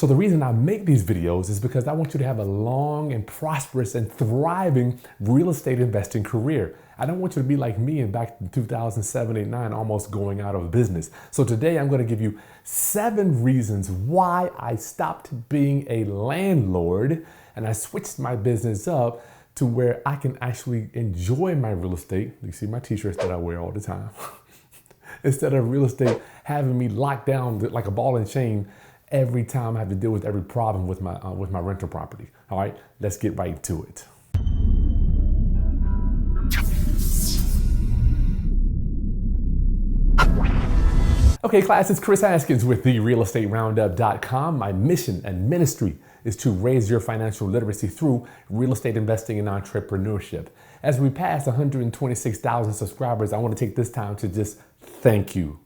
So the reason I make these videos is because I want you to have a long and prosperous and thriving real estate investing career. I don't want you to be like me and back in 2007, 8, 9, almost going out of business. So today I'm going to give you 7 reasons why I stopped being a landlord and I switched my business up to where I can actually enjoy my real estate. You see my t-shirts that I wear all the time. Instead of real estate having me locked down like a ball and chain every time I have to deal with every problem with my rental property. All right, let's get right to it. Okay, class, it's Kris Haskins with the realestateroundup.com. My mission and ministry is to raise your financial literacy through real estate investing and entrepreneurship. As we pass 126,000 subscribers, I want to take this time to just thank you.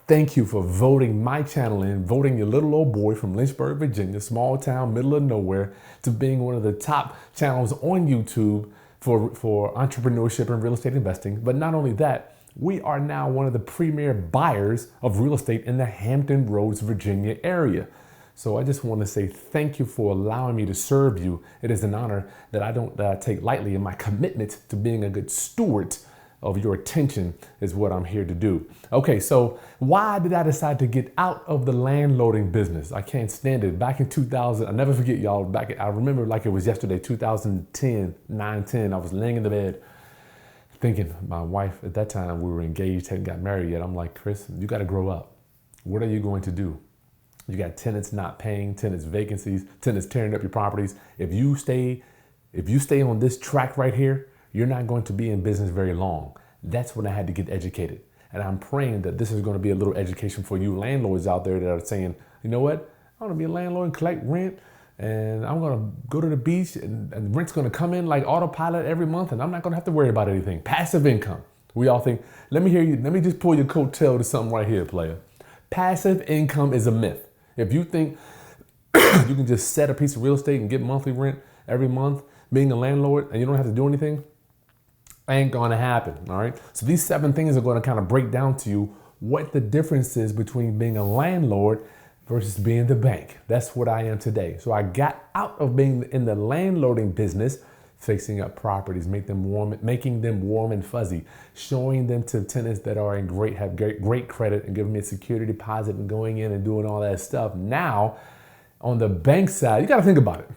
Thank you for voting my channel in, voting your little old boy from Lynchburg, Virginia, small town, middle of nowhere, to being one of the top channels on YouTube for entrepreneurship and real estate investing. But not only that, we are now one of the premier buyers of real estate in the Hampton Roads, Virginia area. So I just want to say thank you for allowing me to serve you. It is an honor that I take lightly, and my commitment to being a good steward of your attention is what I'm here to do. Okay, so why did I decide to get out of the landlording business? I can't stand it. Back in 2000, I'll never forget, y'all, I remember like it was yesterday, 2010, 9-10, I was laying in the bed thinking, my wife, at that time we were engaged, hadn't got married yet. I'm like, Kris, you got to grow up. What are you going to do? You got tenants not paying, tenants vacancies, tenants tearing up your properties. If you stay on this track right here, you're not going to be in business very long. That's when I had to get educated. And I'm praying that this is going to be a little education for you landlords out there that are saying, you know what? I want to be a landlord and collect rent, and I'm going to go to the beach and rent's going to come in like autopilot every month, and I'm not going to have to worry about anything. Passive income. We all think, let me hear you. Let me just pull your coattail to something right here, player. Passive income is a myth. If you think you can just set a piece of real estate and get monthly rent every month, being a landlord, and you don't have to do anything, ain't gonna happen, all right? So these 7 things are gonna kind of break down to you what the difference is between being a landlord versus being the bank. That's what I am today. So I got out of being in the landlording business, fixing up properties, making them warm and fuzzy, showing them to tenants that are have great credit and giving me a security deposit and going in and doing all that stuff. Now, on the bank side, you gotta think about it.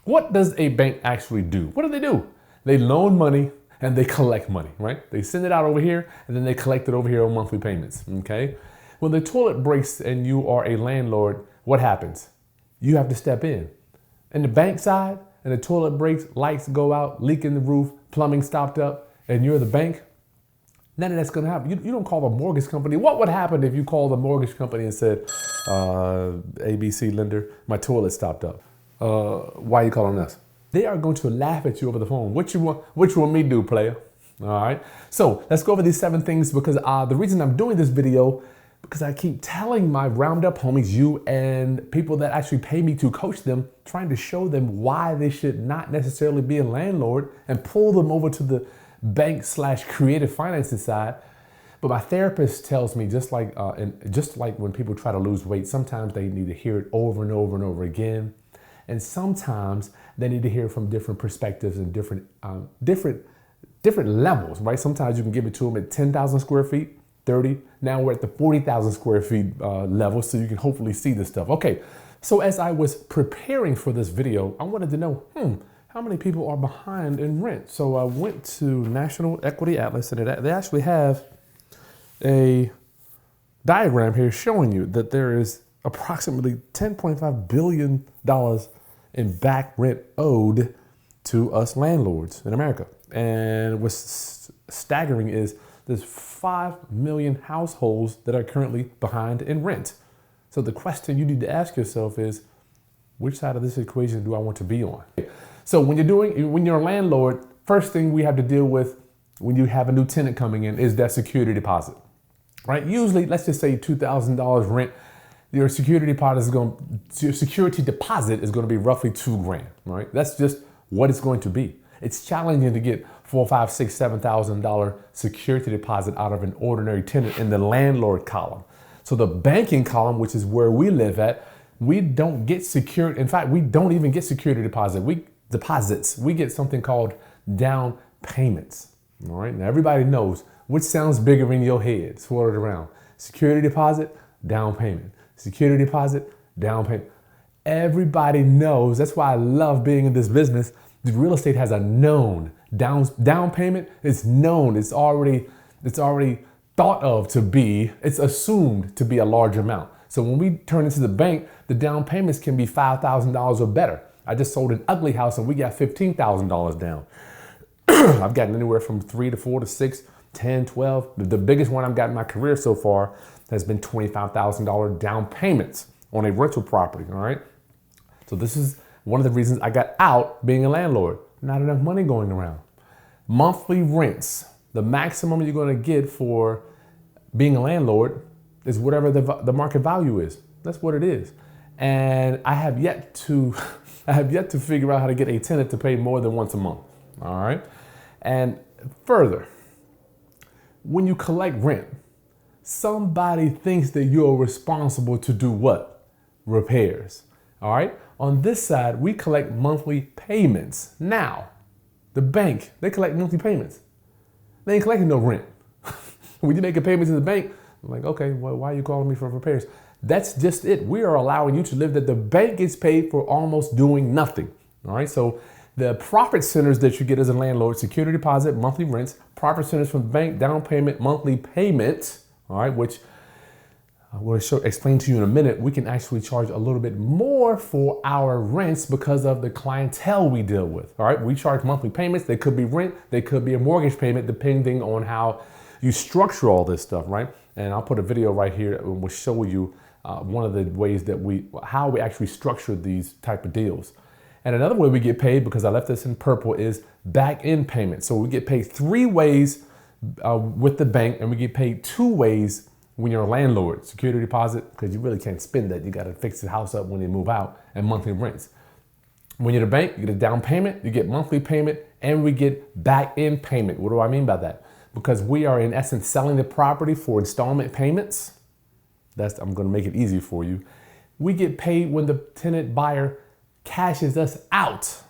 What does a bank actually do? What do? They loan money and they collect money, right? They send it out over here and then they collect it over here on monthly payments, okay? When the toilet breaks and you are a landlord, what happens? You have to step in. And the bank side, and the toilet breaks, lights go out, leak in the roof, plumbing stopped up, and you're the bank, none of that's gonna happen. You don't call the mortgage company. What would happen if you called the mortgage company and said, ABC lender, my toilet stopped up? Why are you calling us? They are going to laugh at you over the phone. What you want me to do, player? All right. So let's go over these 7 things, because the reason I'm doing this video, because I keep telling my roundup homies, you and people that actually pay me to coach them, trying to show them why they should not necessarily be a landlord and pull them over to the bank/creative financing side. But my therapist tells me, just like when people try to lose weight, sometimes they need to hear it over and over and over again. And sometimes they need to hear from different perspectives and different levels, right? Sometimes you can give it to them at 10,000 square feet, 30. Now we're at the 40,000 square feet level, so you can hopefully see this stuff. Okay, so as I was preparing for this video, I wanted to know, how many people are behind in rent? So I went to National Equity Atlas, and they actually have a diagram here showing you that there is approximately $10.5 billion in back rent owed to us landlords in America. And what's staggering is there's 5 million households that are currently behind in rent. So the question you need to ask yourself is, which side of this equation do I want to be on? So when you're a landlord, first thing we have to deal with when you have a new tenant coming in is that security deposit, right? Usually, let's just say $2,000 rent. Your security deposit is going to be roughly $2,000, right? That's just what it's going to be. It's challenging to get $4,000, $5,000, $6,000, $7,000 security deposit out of an ordinary tenant in the landlord column. So the banking column, which is where we live at, We don't get secured. In fact, we don't even get security deposits. We get something called down payments. All right. Now everybody knows which sounds bigger in your head. Swirl it around. Security deposit, down payment. Security deposit, down payment. Everybody knows. That's why I love being in this business. The real estate has a known down payment. It's known. It's already thought of to be. It's assumed to be a large amount. So when we turn into the bank, the down payments can be $5,000 or better. I just sold an ugly house and we got $15,000 down. I've gotten anywhere from 3 to 4 to 6, 10, 12. The biggest one I've got in my career so far has been $25,000 down payments on a rental property. All right. So this is one of the reasons I got out being a landlord. Not enough money going around. Monthly rents. The maximum you're going to get for being a landlord is whatever the market value is. That's what it is. And I have yet to figure out how to get a tenant to pay more than once a month. All right. And further, when you collect rent, somebody thinks that you're responsible to do what? Repairs. All right. On this side, we collect monthly payments. Now, the bank, they collect monthly payments. They ain't collecting no rent. When you make a payment to the bank, I'm like, okay, well, why are you calling me for repairs? That's just it. We are allowing you to live that the bank gets paid for almost doing nothing. All right. So the profit centers that you get as a landlord, security deposit, monthly rents, profit centers from the bank, down payment, monthly payments, all right, which I will explain to you in a minute. We can actually charge a little bit more for our rents because of the clientele we deal with. All right. We charge monthly payments. They could be rent. They could be a mortgage payment, depending on how you structure all this stuff. Right. And I'll put a video right here and we'll show you one of the ways that how we actually structure these type of deals. And another way we get paid, because I left this in purple, is back-end payment. So we get paid 3 ways with the bank, and we get paid 2 ways when you're a landlord. Security deposit, because you really can't spend that. You got to fix the house up when you move out, and monthly rents. When you're the bank, you get a down payment, you get monthly payment, and we get back-end payment. What do I mean by that? Because we are in essence selling the property for installment payments. I'm going to make it easy for you. We get paid when the tenant buyer cashes us out.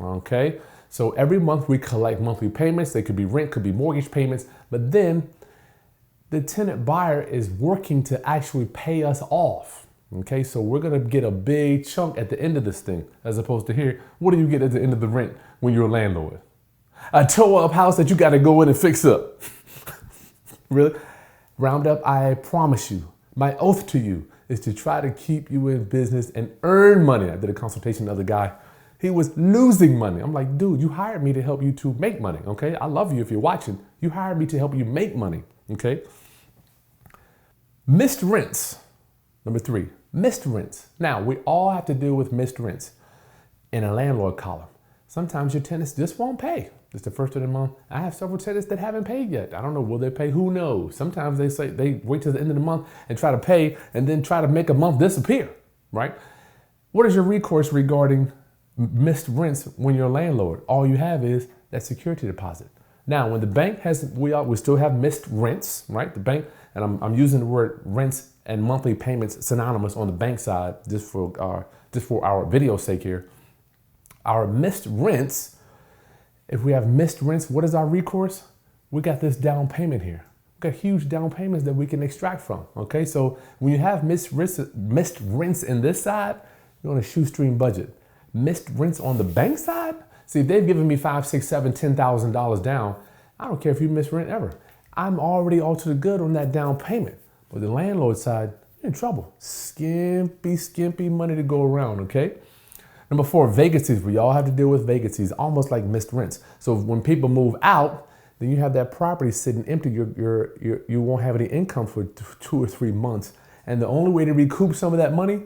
Okay. So every month we collect monthly payments. They could be rent, could be mortgage payments, but then the tenant buyer is working to actually pay us off. Okay. So we're going to get a big chunk at the end of this thing, as opposed to here. What do you get at the end of the rent when you're a landlord? A tore up house that you got to go in and fix up. Really? Roundup, I promise you, my oath to you is to try to keep you in business and earn money. I did a consultation with the other guy. He was losing money. I'm like, dude, you hired me to help you to make money. Okay. I love you if you're watching. You hired me to help you make money. Okay. Missed rents. Number 3, missed rents. Now we all have to deal with missed rents in a landlord column. Sometimes your tenants just won't pay. It's the first of the month. I have several tenants that haven't paid yet. I don't know, will they pay? Who knows? Sometimes they say they wait till the end of the month and try to pay and then try to make a month disappear, right? What is your recourse regarding missed rents when you're a landlord? All you have is that security deposit. Now, when the bank has, we still have missed rents, right? The bank, and I'm using the word rents and monthly payments synonymous on the bank side, just for our video's sake here. Our missed rents. If we have missed rents, what is our recourse? We got this down payment here. We got huge down payments that we can extract from. Okay, so when you have missed rents in this side, you're on a shoestring budget. Missed rents on the bank side? See, if they've given me $5,000, $6,000, $7,000, $10,000 down, I don't care if you miss rent ever. I'm already all to the good on that down payment. But the landlord side, you're in trouble. Skimpy money to go around, okay? Number 4, vacancies. We all have to deal with vacancies, almost like missed rents. So when people move out, then you have that property sitting empty. You won't have any income for 2 or 3 months. And the only way to recoup some of that money,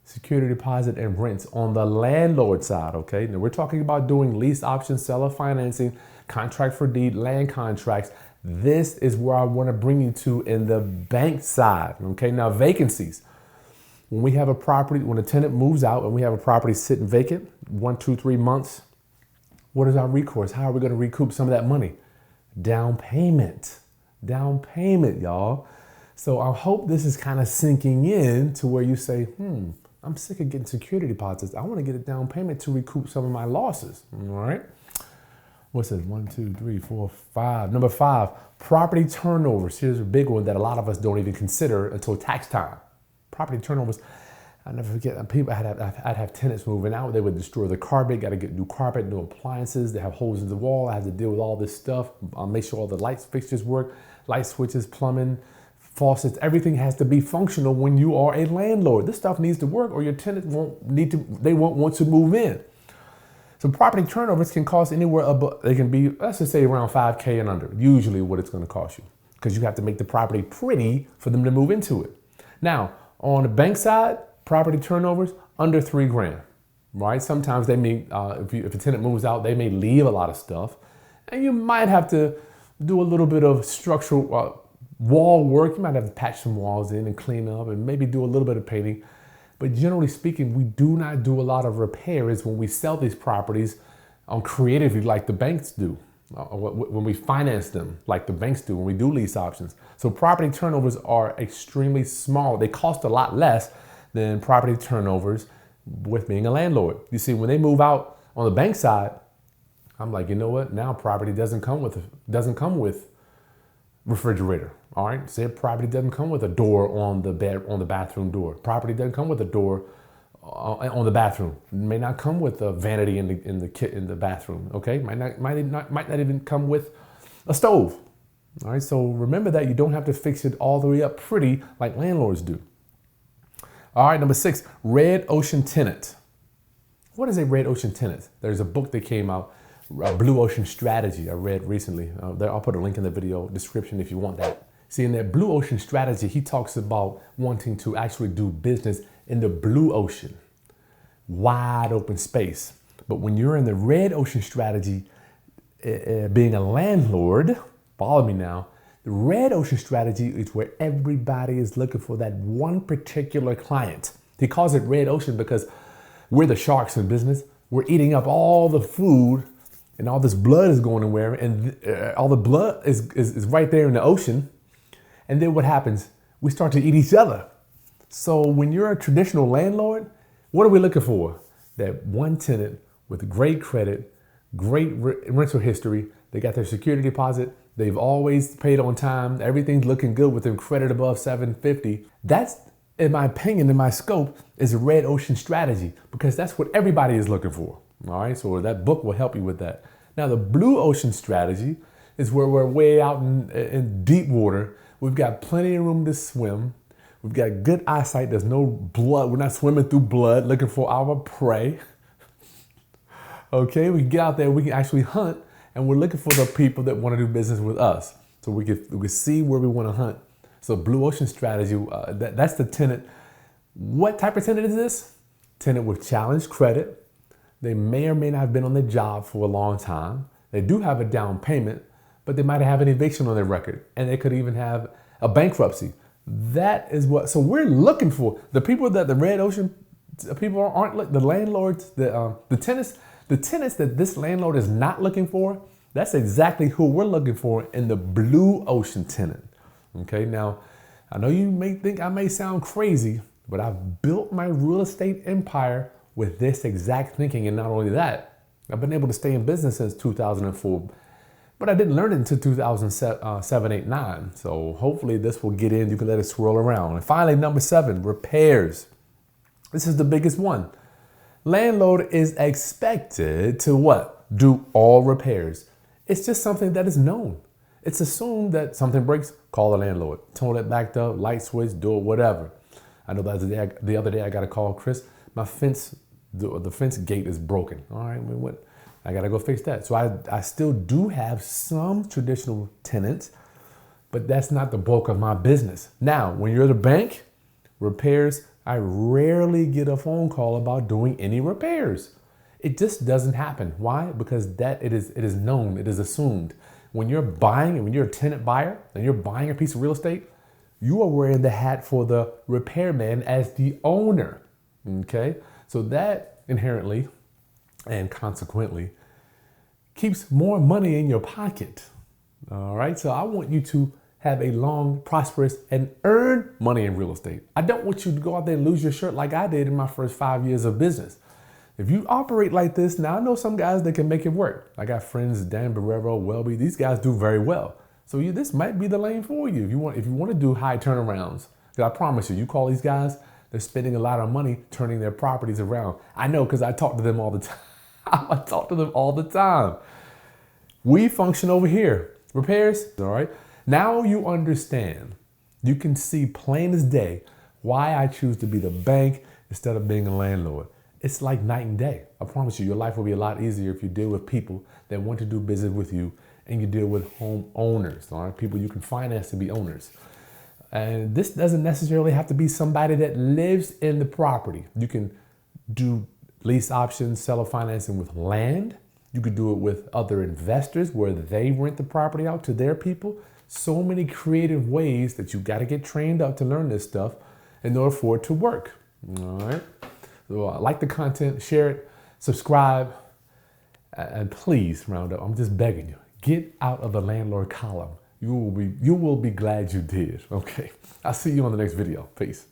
security deposit and rents on the landlord side, okay? Now we're talking about doing lease options, seller financing, contract for deed, land contracts. This is where I want to bring you to in the bank side, okay? Now vacancies. When we have a property, when a tenant moves out and we have a property sitting vacant, 1, 2, 3 months, what is our recourse? How are we going to recoup some of that money? Down payment, y'all. So I hope this is kind of sinking in to where you say, I'm sick of getting security deposits. I want to get a down payment to recoup some of my losses. All right. What's it? 1, 2, 3, 4, 5. Number 5, property turnovers. Here's a big one that a lot of us don't even consider until tax time. Property turnovers. I never forget, people, I'd have tenants moving out. They would destroy the carpet, got to get new carpet, new appliances. They have holes in the wall. I have to deal with all this stuff. I'll make sure all the lights fixtures work, light switches, plumbing, faucets, everything has to be functional when you are a landlord. This stuff needs to work or your tenant they won't want to move in. So property turnovers can cost anywhere above, they can be, let's just say around 5K and under, usually what it's gonna cost you, because you have to make the property pretty for them to move into it. Now, on the bank side, property turnovers under 3 grand, right? Sometimes they may, if a tenant moves out, they may leave a lot of stuff, and you might have to do a little bit of structural wall work. You might have to patch some walls in and clean up and maybe do a little bit of painting. But generally speaking, we do not do a lot of repairs when we sell these properties creatively like the banks do, when we finance them like the banks do, when we do lease options. So property turnovers are extremely small. They cost a lot less than property turnovers with being a landlord. You see, when they move out on the bank side, I'm like, you know what? Now property doesn't come with refrigerator. All right, say property doesn't come with a door on the bathroom door. Property doesn't come with a door on the bathroom. It may not come with a vanity in the bathroom. Okay, might not even come with a stove. All right, so remember that you don't have to fix it all the way up pretty like landlords do. All right, number 6, red ocean tenant. What is a red ocean tenant? There's a book that came out, Blue Ocean Strategy, I read recently. I'll put a link in the video description if you want that. See, in that Blue Ocean Strategy, he talks about wanting to actually do business in the blue ocean, wide open space. But when you're in the red ocean strategy, being a landlord, follow me now, the red ocean strategy is where everybody is looking for that one particular client. He calls it red ocean because we're the sharks in business. We're eating up all the food and all this blood is going nowhere, and all the blood is right there in the ocean. And then what happens? We start to eat each other. So when you're a traditional landlord, what are we looking for? That one tenant with great credit, great rental history. They got their security deposit. They've always paid on time. Everything's looking good with them credit above 750. That's, in my opinion, in my scope, is a red ocean strategy because that's what everybody is looking for. All right, so that book will help you with that. Now, the blue ocean strategy is where we're way out in deep water. We've got plenty of room to swim. We've got good eyesight. There's no blood. We're not swimming through blood looking for our prey. Okay, we can get out there. We can actually hunt, and we're looking for the people that want to do business with us. So we can see where we want to hunt. So blue ocean strategy, that's the tenant. What type of tenant is this? Tenant with challenged credit. They may or may not have been on the job for a long time. They do have a down payment, but they might have an eviction on their record, and they could even have a bankruptcy. That is what, so we're looking for the people that the red ocean people aren't, the landlords, the tenants that this landlord is not looking for. That's exactly who we're looking for in the blue ocean tenant. Okay, now I know you may think I may sound crazy, but I've built my real estate empire with this exact thinking. And not only that, I've been able to stay in business since 2004, but I didn't learn it until 2007, 8, 9. So hopefully this will get in. You can let it swirl around. And finally, number 7, repairs. This is the biggest one. Landlord is expected to what? Do all repairs. It's just something that is known. It's assumed that something breaks, call the landlord. Toilet backed up, light switch, door, whatever. I know that the other day I got a call, Kris, my fence, the fence gate is broken. All right, what? I gotta go fix that. So I still do have some traditional tenants, but that's not the bulk of my business. Now, when you're the bank, repairs, I rarely get a phone call about doing any repairs. It just doesn't happen. Why? Because it is known, it is assumed. When you're buying, and when you're a tenant buyer and you're buying a piece of real estate, you are wearing the hat for the repairman as the owner. Okay? So that inherently and consequently keeps more money in your pocket. All right, so I want you to have a long, prosperous, and earn money in real estate. I don't want you to go out there and lose your shirt like I did in my first 5 years of business. If you operate like this, now I know some guys that can make it work. I got friends, Dan Barrero, Welby, these guys do very well. So this might be the lane for you if you want to do high turnarounds. Because I promise you call these guys, they're spending a lot of money turning their properties around. I know because I talk to them all the time. I talk to them all the time. We function over here. Repairs, all right? Now you understand. You can see plain as day why I choose to be the bank instead of being a landlord. It's like night and day. I promise you, your life will be a lot easier if you deal with people that want to do business with you and you deal with home owners, all right? People you can finance to be owners. And this doesn't necessarily have to be somebody that lives in the property. You can do lease options, seller financing with land. You could do it with other investors where they rent the property out to their people. So many creative ways that you got to get trained up to learn this stuff in order for it to work, all right? So like the content, share it, subscribe, and please, Roundup, I'm just begging you, get out of the landlord column. You will be glad you did. Okay, I'll see you on the next video. Peace.